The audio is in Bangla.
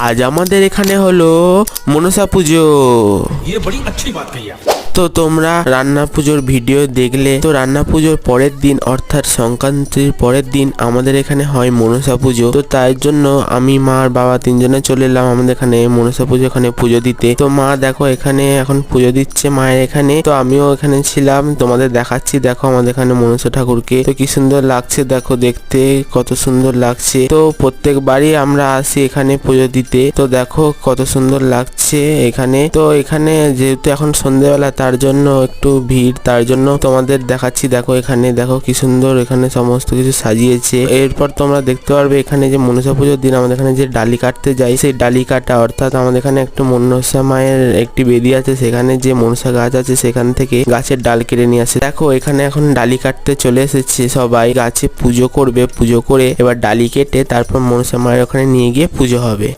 আজ আমাদের এখানে হলো মনসা পুজো। ये बड़ी अच्छी बात कही आप। তো তোমরা রান্না পুজোর ভিডিও দেখলে। তো রান্না পুজোর পরের দিন অর্থাৎ সংক্রান্তির পরের দিন আমাদের এখানে হয় মনসা পুজো। তো তাই জন্য আমি মা আর বাবা তিনজনে চলে এলাম আমাদের এখানে মনসা পুজো এখানে পুজো দিতে। তো মা দেখো এখানে এখন পুজো দিচ্ছে মায়ের এখানে। তো আমিও এখানে ছিলাম, তোমাদের দেখাচ্ছি। দেখো আমাদের এখানে মনসা ঠাকুরকে, তো কি সুন্দর লাগছে দেখো, দেখতে কত সুন্দর লাগছে। তো প্রত্যেকবারই আমরা আসি এখানে পুজো দিতে। তো দেখো কত সুন্দর লাগছে এখানে। তো এখানে যেহেতু এখন সন্ধ্যেবেলা তার জন্য একটু ভিড়, তার জন্য তোমাদের দেখাচ্ছি। দেখো এখানে দেখো কি সুন্দর এখানে সমস্ত কিছু সাজিয়েছে। এরপর তোমরা দেখতে পারবে এখানে যে মনসা পুজোর দিন আমাদের এখানে যে ডালি কাটতে যাই, সেই ডালি কাটা অর্থাৎ আমাদের এখানে একটু মনসা মায়ের একটি বেদি আছে, সেখানে যে মনসা গাছ আছে সেখান থেকে গাছের ডাল কেটে নিয়ে আসে। দেখো এখানে এখন ডালি কাটতে চলে এসেছে সবাই, গাছে পুজো করবে। পুজো করে এবার ডালি কেটে তারপর মনসা মায়ের ওখানে নিয়ে গিয়ে পুজো হবে।